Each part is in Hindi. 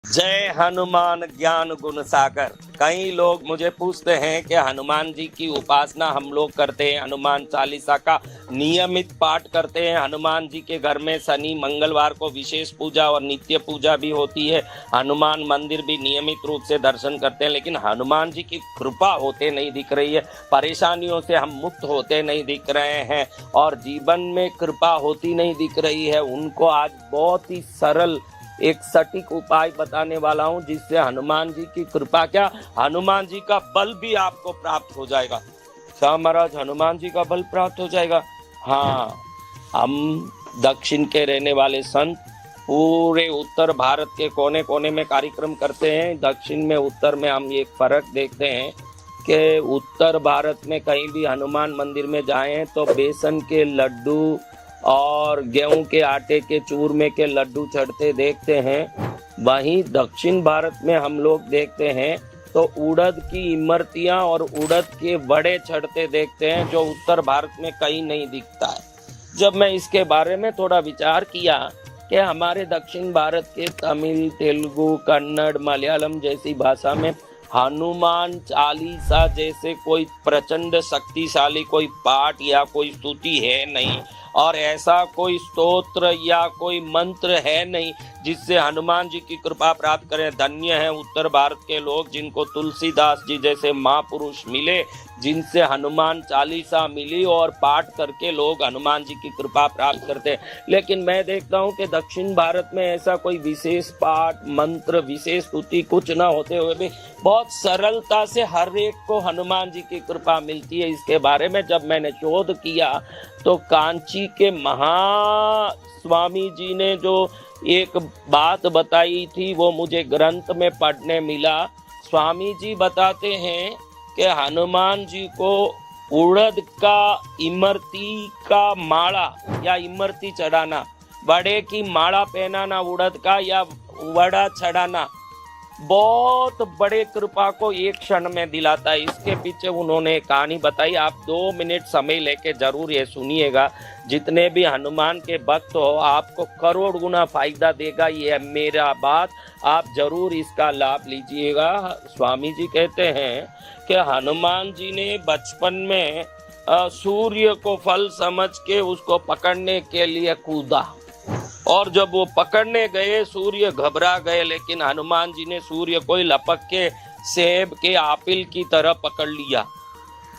जय हनुमान ज्ञान गुण सागर। कई लोग मुझे पूछते हैं कि हनुमान जी की उपासना हम लोग करते हैं, हनुमान चालीसा का नियमित पाठ करते हैं, हनुमान जी के घर में शनि मंगलवार को विशेष पूजा और नित्य पूजा भी होती है, हनुमान मंदिर भी नियमित रूप से दर्शन करते हैं, लेकिन हनुमान जी की कृपा होते नहीं दिख रही है, परेशानियों से हम मुक्त होते नहीं दिख रहे हैं और जीवन में कृपा होती नहीं दिख रही है। उनको आज बहुत ही सरल एक सटीक उपाय बताने वाला हूं, जिससे हनुमान जी की कृपा क्या, हनुमान जी का बल भी आपको प्राप्त हो जाएगा। क्या महाराज, हनुमान जी का बल प्राप्त हो जाएगा? हाँ, हम दक्षिण के रहने वाले संत पूरे उत्तर भारत के कोने कोने में कार्यक्रम करते हैं। दक्षिण में उत्तर में हम एक फर्क देखते हैं कि उत्तर भारत में कहीं भी हनुमान मंदिर में जाएं तो बेसन के लड्डू और गेहूं के आटे के चूरमे के लड्डू चढ़ते देखते हैं। वहीं दक्षिण भारत में हम लोग देखते हैं तो उड़द की इमरतियां और उड़द के वड़े चढ़ते देखते हैं, जो उत्तर भारत में कहीं नहीं दिखता है। जब मैं इसके बारे में थोड़ा विचार किया कि हमारे दक्षिण भारत के तमिल, तेलुगु, कन्नड़, मलयालम जैसी भाषा में हनुमान चालीसा जैसे कोई प्रचंड शक्तिशाली कोई पाठ या कोई स्तुति है नहीं, और ऐसा कोई स्तोत्र या कोई मंत्र है नहीं जिससे हनुमान जी की कृपा प्राप्त करें। धन्य है उत्तर भारत के लोग जिनको तुलसीदास जी जैसे महापुरुष मिले, जिनसे हनुमान चालीसा मिली और पाठ करके लोग हनुमान जी की कृपा प्राप्त करते हैं। लेकिन मैं देखता हूँ कि दक्षिण भारत में ऐसा कोई विशेष पाठ, मंत्र, विशेष स्तुति कुछ न होते हुए भी बहुत सरलता से हर एक को हनुमान जी की कृपा मिलती है। इसके बारे में जब मैंने शोध किया तो कांची के महास्वामी जी ने जो एक बात बताई थी वो मुझे ग्रंथ में पढ़ने मिला। स्वामी जी बताते हैं कि हनुमान जी को उड़द का इमरती का माला या इमरती चढ़ाना, वड़े की माला पहनाना उड़द का या वड़ा चढ़ाना बहुत बड़े कृपा को एक क्षण में दिलाता है। इसके पीछे उन्होंने कहानी बताई। आप 2 मिनट समय लेके जरूर ये सुनिएगा। जितने भी हनुमान के भक्त हो आपको करोड़ गुना फायदा देगा ये मेरा बात, आप जरूर इसका लाभ लीजिएगा। स्वामी जी कहते हैं कि हनुमान जी ने बचपन में सूर्य को फल समझ के उसको पकड़ने के लिए कूदा, और जब वो पकड़ने गए सूर्य घबरा गए, लेकिन हनुमान जी ने सूर्य को लपक के सेब के आपिल की तरह पकड़ लिया।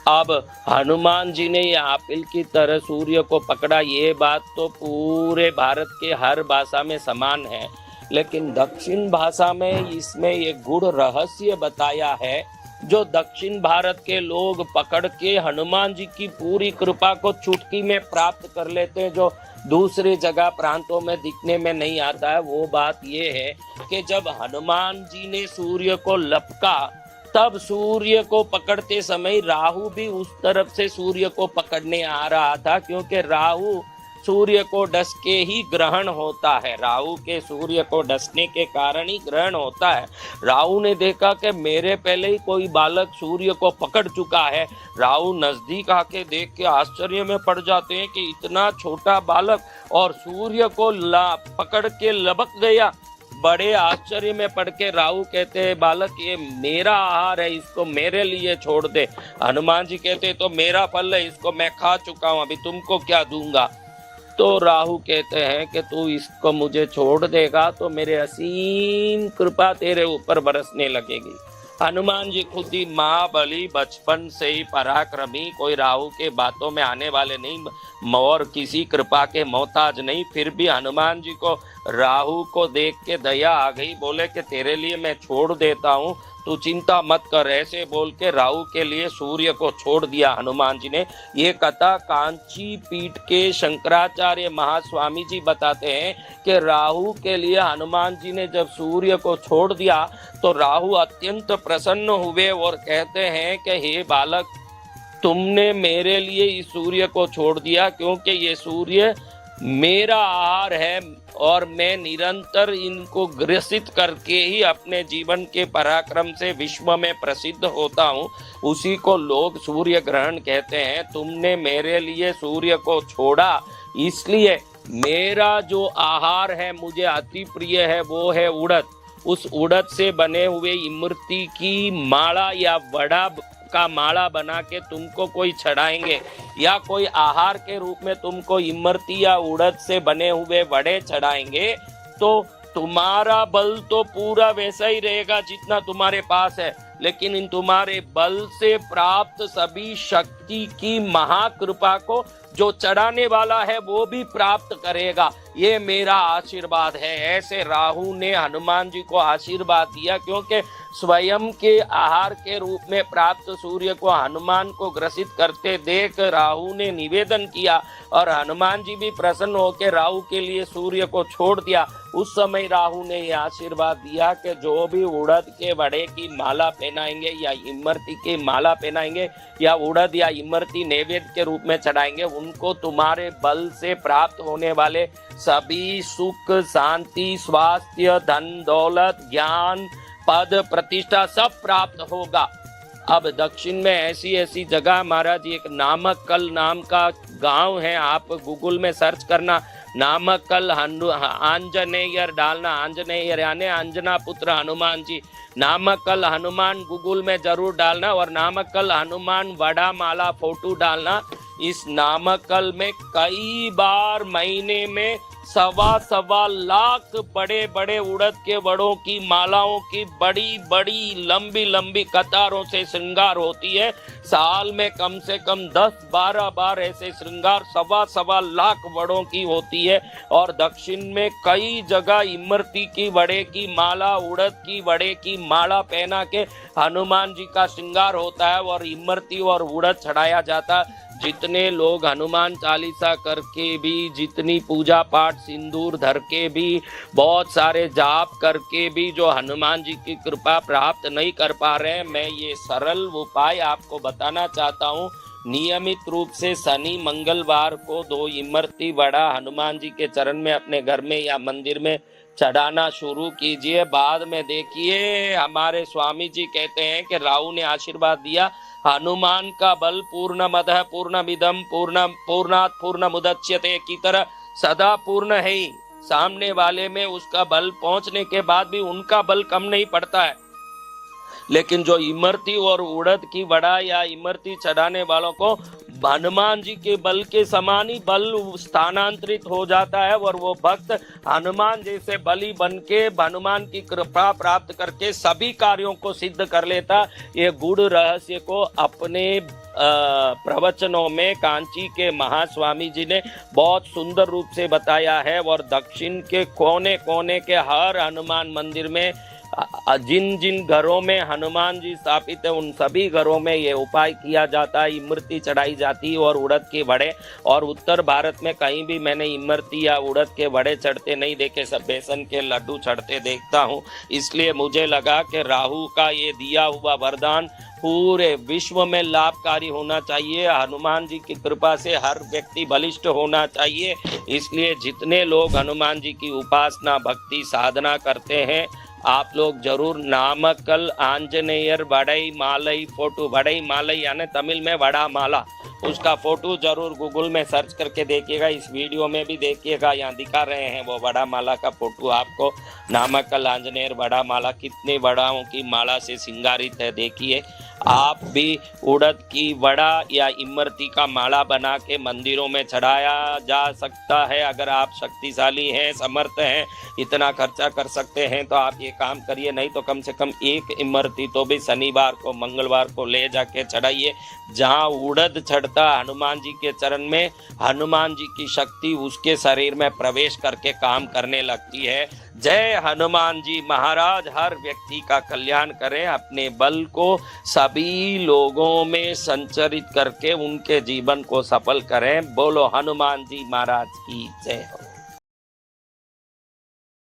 अब हनुमान जी ने ये आपिल की तरह सूर्य को पकड़ा, ये बात तो पूरे भारत के हर भाषा में समान है, लेकिन दक्षिण भाषा में इसमें एक गूढ़ रहस्य बताया है जो दक्षिण भारत के लोग पकड़ के हनुमान जी की पूरी कृपा को चुटकी में प्राप्त कर लेते हैं, जो दूसरी जगह प्रांतों में दिखने में नहीं आता है। वो बात ये है कि जब हनुमान जी ने सूर्य को लपका तब सूर्य को पकड़ते समय राहु भी उस तरफ से सूर्य को पकड़ने आ रहा था, क्योंकि राहु सूर्य को डस के ही ग्रहण होता है। राहु के सूर्य को डसने के कारण ही ग्रहण होता है। राहु ने देखा कि मेरे पहले ही कोई बालक सूर्य को पकड़ चुका है। राहु नजदीक आके देख के आश्चर्य में पड़ जाते हैं कि इतना छोटा बालक और सूर्य को पकड़ के लपक गया। बड़े आश्चर्य में पड़ के राहु कहते हैं, बालक ये मेरा आहार है, इसको मेरे लिए छोड़ दे। हनुमान जी कहते तो मेरा फल है, इसको मैं खा चुका हूँ, अभी तुमको क्या दूंगा। तो राहु कहते हैं कि तू इसको मुझे छोड़ देगा तो मेरे असीम कृपा तेरे ऊपर बरसने लगेगी। हनुमान जी खुद ही महाबली, बचपन से ही पराक्रमी, कोई राहु के बातों में आने वाले नहीं और किसी कृपा के मोहताज नहीं। फिर भी हनुमान जी को राहु को देख के दया आ गई, बोले कि तेरे लिए मैं छोड़ देता हूँ, तू चिंता मत कर। ऐसे बोल के राहु के लिए सूर्य को छोड़ दिया हनुमान जी ने। ये कथा कांची पीठ के शंकराचार्य महास्वामी जी बताते हैं कि राहु के लिए हनुमान जी ने जब सूर्य को छोड़ दिया तो राहु अत्यंत प्रसन्न हुए और कहते हैं कि हे बालक, तुमने मेरे लिए इस सूर्य को छोड़ दिया, क्योंकि ये सूर्य मेरा आहार है और मैं निरंतर इनको ग्रसित करके ही अपने जीवन के पराक्रम से विश्व में प्रसिद्ध होता हूँ। उसी को लोग सूर्य ग्रहण कहते हैं। तुमने मेरे लिए सूर्य को छोड़ा, इसलिए मेरा जो आहार है मुझे अति प्रिय है, वो है उड़द। उस उड़द से बने हुए इमरती की माला या वड़ा का माला बना के तुमको कोई चढ़ाएंगे, या कोई आहार के रूप में तुमको इमरती या उड़द से बने हुए वड़े चढ़ाएंगे, तो तुम्हारा बल तो पूरा वैसा ही रहेगा जितना तुम्हारे पास है, लेकिन इन तुम्हारे बल से प्राप्त सभी शक्ति की महाकृपा को जो चढ़ाने वाला है वो भी प्राप्त करेगा। ये मेरा आशीर्वाद है। ऐसे राहु ने हनुमान जी को आशीर्वाद दिया, क्योंकि स्वयं के आहार के रूप में प्राप्त सूर्य को हनुमान को ग्रसित करते देख राहु ने निवेदन किया, और हनुमान जी भी प्रसन्न होकर राहु के लिए सूर्य को छोड़ दिया। उस समय राहु ने यह आशीर्वाद दिया कि जो भी उड़द के वड़े की माला पहनाएंगे या इमरती की माला पहनाएंगे या उड़द या इमरती नैवेद्य के रूप में चढ़ाएंगे, उनको तुम्हारे बल से प्राप्त होने वाले सभी सुख, शांति, स्वास्थ्य, धन दौलत, ज्ञान, पद, प्रतिष्ठा सब प्राप्त होगा। अब दक्षिण में ऐसी ऐसी जगह महाराज, एक नामक्कल नाम का गांव है, आप गूगल में सर्च करना, नामक्कल आंजनेयर डालना, आंजनेयर यानी अंजना पुत्र हनुमान जी, नामक्कल हनुमान गूगल में जरूर डालना, और नामक्कल हनुमान वड़ा माला फोटो डालना। इस नामक्कल में कई बार महीने में 1.25 लाख बड़े बड़े उड़द के वड़ों की मालाओं की बड़ी बड़ी लंबी लंबी कतारों से श्रृंगार होती है। साल में कम से कम 10-12 बार ऐसे श्रृंगार 1.25 लाख वड़ों की होती है। और दक्षिण में कई जगह इमरती की वड़े की माला, उड़द की वड़े की माला पहना के हनुमान जी का श्रृंगार होता है और इमरती और उड़द चढ़ाया जाता। जितने लोग हनुमान चालीसा करके भी, जितनी पूजा पाठ सिंदूर धर के भी, बहुत सारे जाप करके भी जो हनुमान जी की कृपा प्राप्त नहीं कर पा रहे हैं, मैं ये सरल उपाय आपको बताना चाहता हूँ। नियमित रूप से शनि मंगलवार को 2 इमरती वड़ा हनुमान जी के चरण में अपने घर में या मंदिर में चढ़ाना शुरू कीजिए। बाद में देखिए, हमारे स्वामी जी कहते हैं कि राहु ने आशीर्वाद दिया, हनुमान का बल पूर्णमदः पूर्णमिदं पूर्णात् पूर्णमुदच्यते की तरह सदा पूर्ण है ही। सामने वाले में उसका बल पहुंचने के बाद भी उनका बल कम नहीं पड़ता है, लेकिन जो इमरती और उड़द की वड़ा या इमरती चढ़ाने वालों को हनुमान जी के बल के समान ही बल स्थानांतरित हो जाता है, और वो भक्त हनुमान जैसे बली बन के हनुमान की कृपा प्राप्त करके सभी कार्यों को सिद्ध कर लेता। ये गूढ़ रहस्य को अपने प्रवचनों में कांची के महास्वामी जी ने बहुत सुंदर रूप से बताया है। और दक्षिण के कोने कोने के हर हनुमान मंदिर में, जिन जिन घरों में हनुमान जी स्थापित है, उन सभी घरों में ये उपाय किया जाता है, इमरती चढ़ाई जाती है और उड़द के वड़े। और उत्तर भारत में कहीं भी मैंने इमरती या उड़द के वड़े चढ़ते नहीं देखे, सब बेसन के लड्डू चढ़ते देखता हूँ। इसलिए मुझे लगा कि राहु का ये दिया हुआ वरदान पूरे विश्व में लाभकारी होना चाहिए। हनुमान जी की कृपा से हर व्यक्ति बलिष्ठ होना चाहिए। इसलिए जितने लोग हनुमान जी की उपासना, भक्ति, साधना करते हैं, आप लोग जरूर नामक्कल आंजनेयर वड़ई मालई फोटो, वड़ई मालई यानी तमिल में वड़ा माला, उसका फोटो जरूर गूगल में सर्च करके देखिएगा। इस वीडियो में भी देखिएगा, यहाँ दिखा रहे हैं वो वड़ा माला का फोटो आपको। नामक्कल आंजनेयर वड़ा माला कितने वड़ाओं की माला से सिंगारित है, देखिए। आप भी उड़द की वड़ा या इमरती का माला बना के मंदिरों में चढ़ाया जा सकता है। अगर आप शक्तिशाली हैं, समर्थ हैं, इतना खर्चा कर सकते हैं तो आप ये काम करिए। नहीं तो कम से कम 1 इमरती तो भी शनिवार को, मंगलवार को ले जाके चढ़ाइए। जहाँ उड़द चढ़ता हनुमान जी के चरण में, हनुमान जी की शक्ति उसके शरीर में प्रवेश करके काम करने लगती है। जय हनुमान जी महाराज। हर व्यक्ति का कल्याण करें, अपने बल को सभी लोगों में संचरित करके उनके जीवन को सफल करें। बोलो हनुमान जी महाराज की जय हो।